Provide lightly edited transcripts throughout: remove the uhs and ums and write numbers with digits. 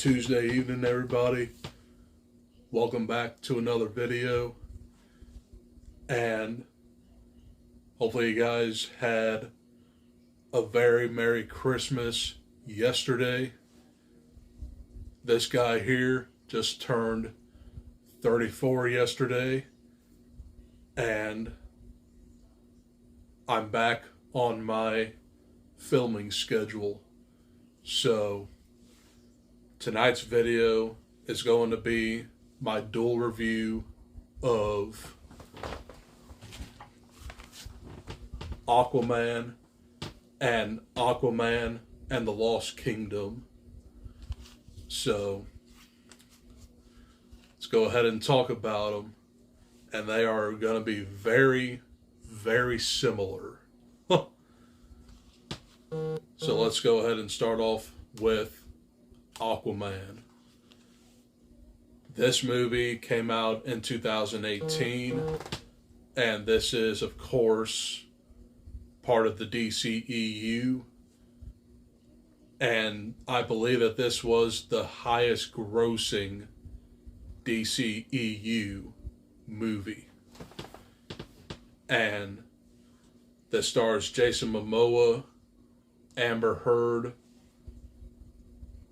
Tuesday evening, everybody. Welcome back to another video. And hopefully you guys had a very Merry Christmas yesterday. This guy here just turned 34 yesterday. And I'm back on my filming schedule. So tonight's video is going to be my dual review of Aquaman and Aquaman and the Lost Kingdom. So let's go ahead and talk about them. And they are going to be very, very similar. So let's go ahead and start off with Aquaman. This movie came out in 2018, and this is, of course, part of the DCEU. And I believe that this was the highest grossing DCEU movie. And this stars Jason Momoa, Amber Heard,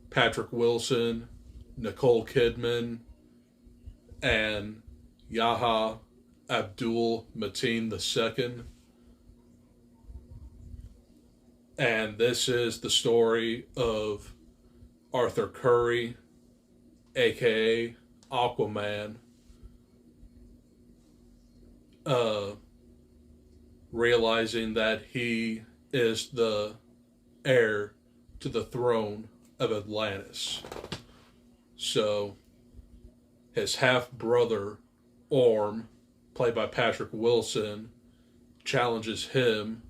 Patrick Wilson, Nicole Kidman, and Yahya Abdul-Mateen II. And this is the story of Arthur Curry, aka Aquaman, realizing that he is the heir to the throne of Atlantis. So his half-brother, Orm, played by Patrick Wilson, challenges him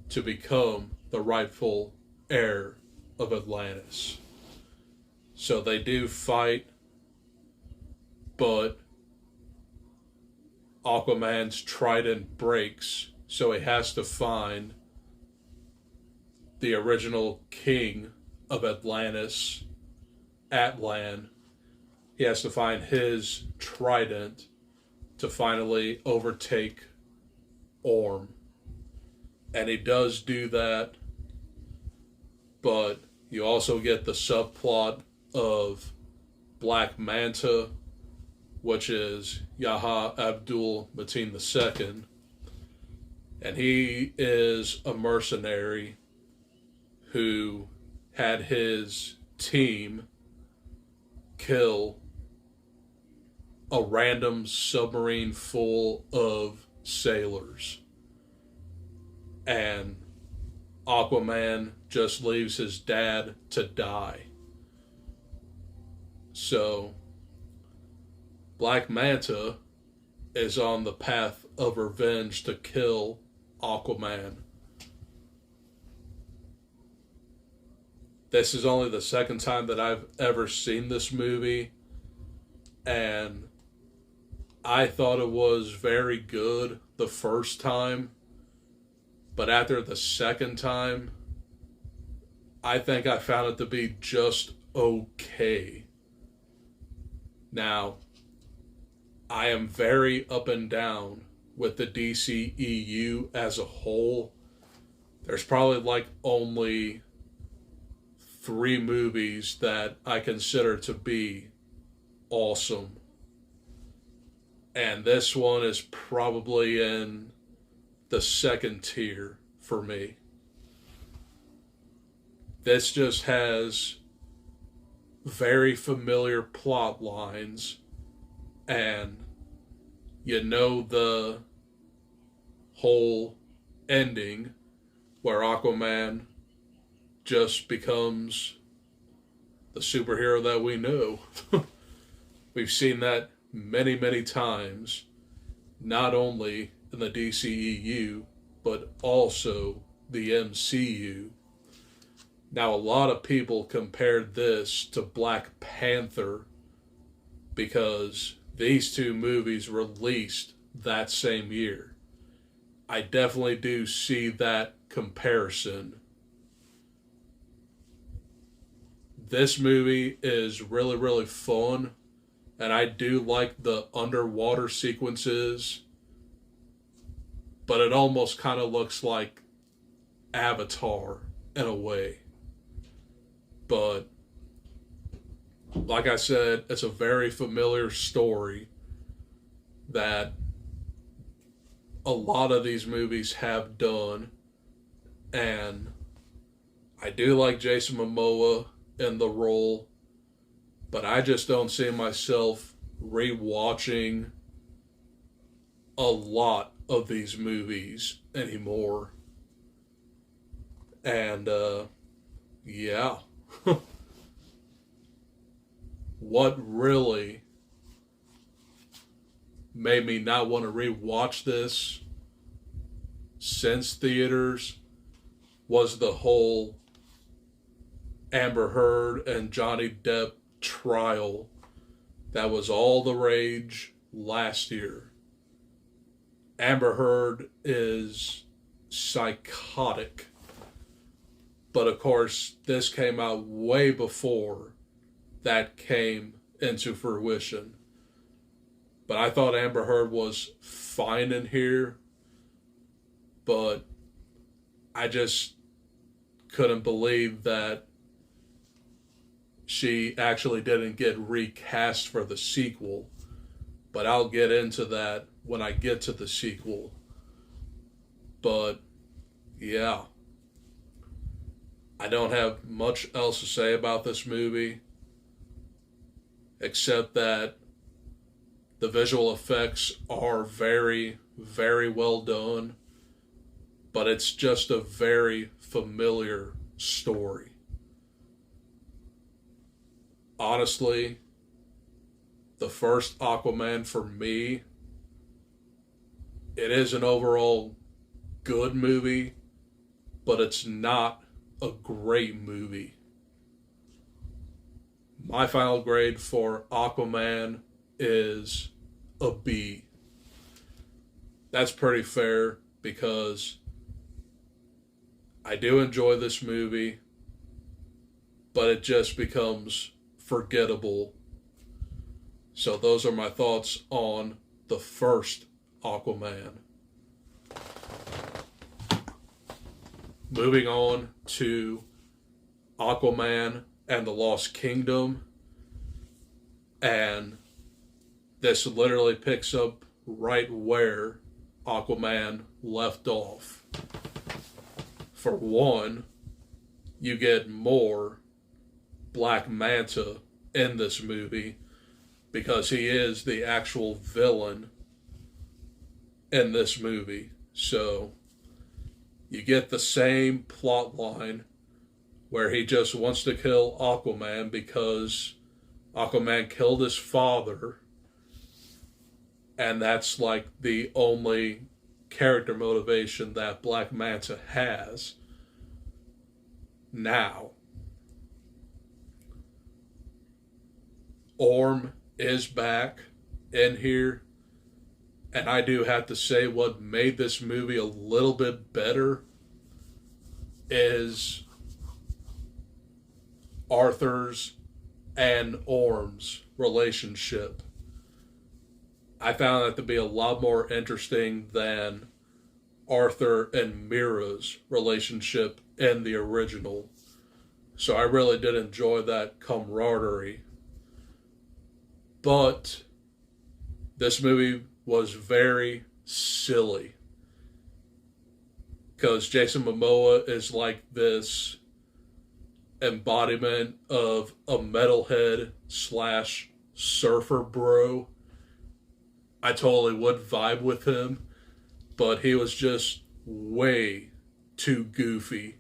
to become the rightful heir of Atlantis. So they do fight, but Aquaman's trident breaks, so he has to find the original king of Atlantis, Atlan. He has to find his trident to finally overtake Orm. And he does do that, but you also get the subplot of Black Manta, which is Yahya Abdul-Mateen II. And he is a mercenary who had his team kill a random submarine full of sailors. And Aquaman just leaves his dad to die. So Black Manta is on the path of revenge to kill Aquaman. This is only the second time that I've ever seen this movie, and I thought it was very good the first time, but after the second time, I think I found it to be just okay. Now, I am very up and down with the DCEU as a whole. There's probably like only 3 movies that I consider to be awesome. And this one is probably in the second tier for me. This just has very familiar plot lines, and you know the whole ending where Aquaman just becomes the superhero that we know. We've seen that many, many times, not only in the DCEU, but also the MCU. Now, a lot of people compared this to Black Panther because these two movies released that same year. I definitely do see that comparison. this movie is really, really fun. And I do like the underwater sequences. But it almost kind of looks like Avatar in a way. But like I said, it's a very familiar story that a lot of these movies have done. And I do like Jason Momoa in the role, but I just don't see myself rewatching a lot of these movies anymore. And, yeah. What really made me not want to rewatch this since theaters was the whole Amber Heard and Johnny Depp trial that was all the rage last year. Amber Heard is psychotic. But of course, this came out way before that came into fruition. But I thought Amber Heard was fine in here. But I just couldn't believe that she actually didn't get recast for the sequel. But I'll get into that when I get to the sequel. But, yeah. I don't have much else to say about this movie, except that the visual effects are very, very well done, but it's just a very familiar story. Honestly, the first Aquaman for me, it is an overall good movie, but it's not a great movie. My final grade for Aquaman is a B. That's pretty fair because I do enjoy this movie, but it just becomes forgettable. So those are my thoughts on the first Aquaman. Moving on to Aquaman and the Lost Kingdom. And this literally picks up right where Aquaman left off. For one, you get more Black Manta in this movie because he is the actual villain in this movie. So you get the same plot line where he just wants to kill Aquaman because Aquaman killed his father, and that's like the only character motivation that Black Manta has now. Orm is back in here, and I do have to say what made this movie a little bit better is Arthur's and Orm's relationship. I found that to be a lot more interesting than Arthur and Mira's relationship in the original. So I really did enjoy that camaraderie. But this movie was very silly because Jason Momoa is like this embodiment of a metalhead slash surfer bro. I totally would vibe with him, but he was just way too goofy.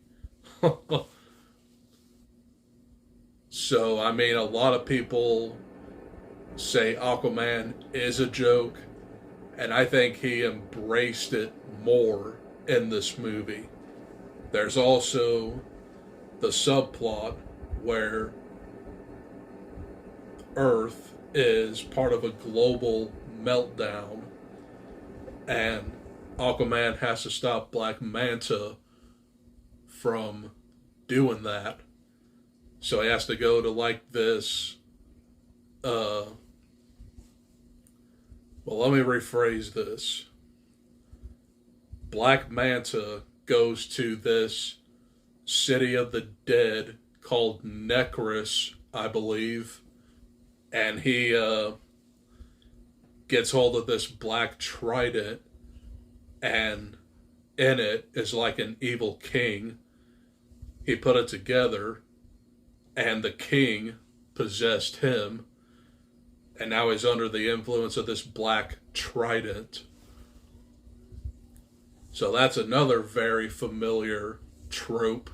So, I mean, a lot of people say Aquaman is a joke, and I think he embraced it more in this movie. There's also the subplot where Earth is part of a global meltdown, and Aquaman has to stop Black Manta from doing that. So he has to go to like this, well, let me rephrase this. Black Manta goes to this city of the dead called Necros, I believe, and he gets hold of this black trident, and in it is like an evil king. He put it together, and the king possessed him, and now he's under the influence of this black trident. So that's another very familiar trope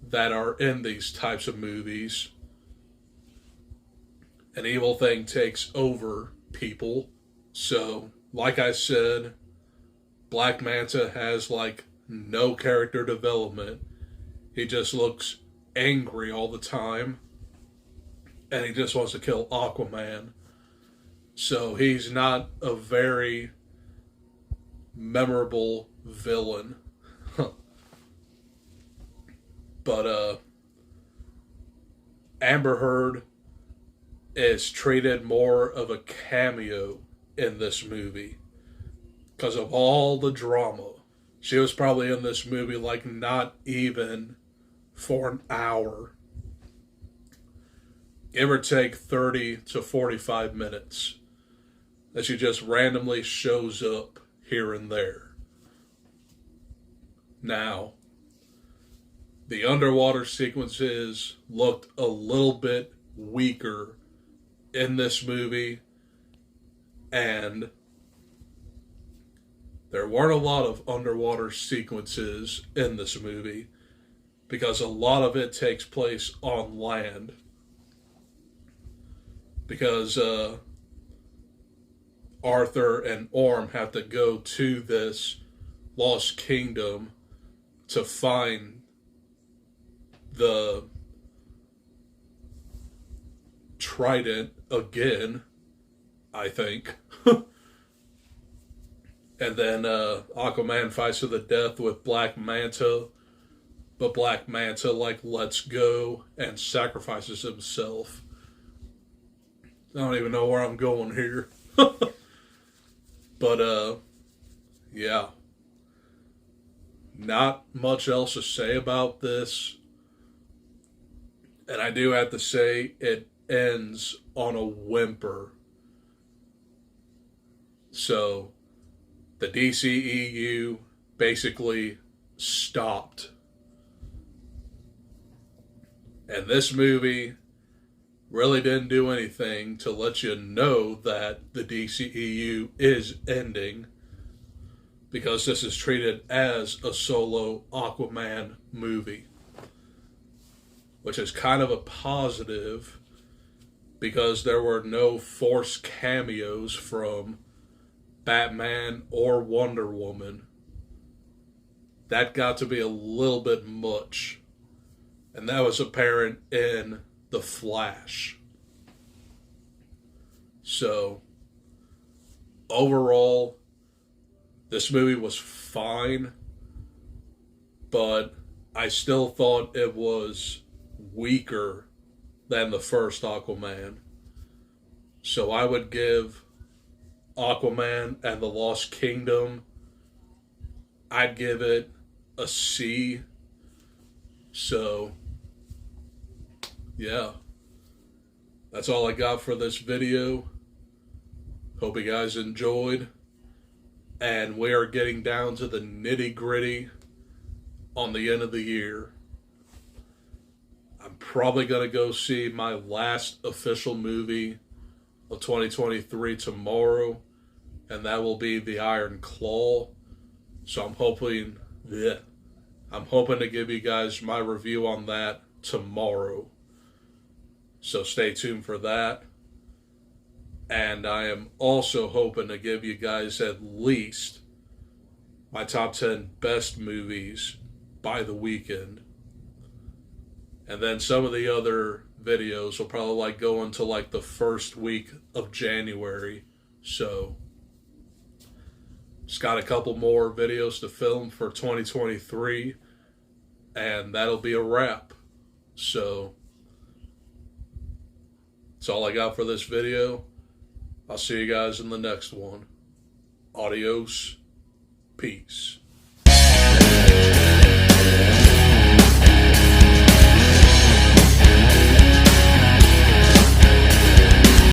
that are in these types of movies. An evil thing takes over people. So, like I said, Black Manta has like no character development. He just looks angry all the time, and he just wants to kill Aquaman. So he's not a very memorable villain. But Amber Heard is treated more of a cameo in this movie because of all the drama. She was probably in this movie like not even for an hour. Give or take 30 to 45 minutes. That she just randomly shows up here and there. Now, the underwater sequences looked a little bit weaker in this movie, and there weren't a lot of underwater sequences in this movie because a lot of it takes place on land. Because Arthur and Orm have to go to this lost kingdom to find the trident again, I think. And then Aquaman fights to the death with Black Manta, but Black Manta like lets go and sacrifices himself. I don't even know where I'm going here. But yeah, not much else to say about this. And I do have to say, it ends on a whimper. So, the DCEU basically stopped. And this movie really didn't do anything to let you know that the DCEU is ending, because this is treated as a solo Aquaman movie, which is kind of a positive because there were no forced cameos from Batman or Wonder Woman. That got to be a little bit much, and that was apparent in The Flash. So, overall, this movie was fine, but I still thought it was weaker than the first Aquaman. So I would give Aquaman and the Lost Kingdom, I'd give it a C. So, yeah. That's all I got for this video. Hope you guys enjoyed. And we are getting down to the nitty-gritty on the end of the year. I'm probably going to go see my last official movie of 2023 tomorrow, and that will be The Iron Claw. So I'm hoping to give you guys my review on that tomorrow. So stay tuned for that. And I am also hoping to give you guys at least my top 10 best movies by the weekend. And then some of the other videos will probably like go into like the first week of January. So just got a couple more videos to film for 2023, and that'll be a wrap. So That's all I got for this video. I'll see you guys in the next one. Adios. Peace.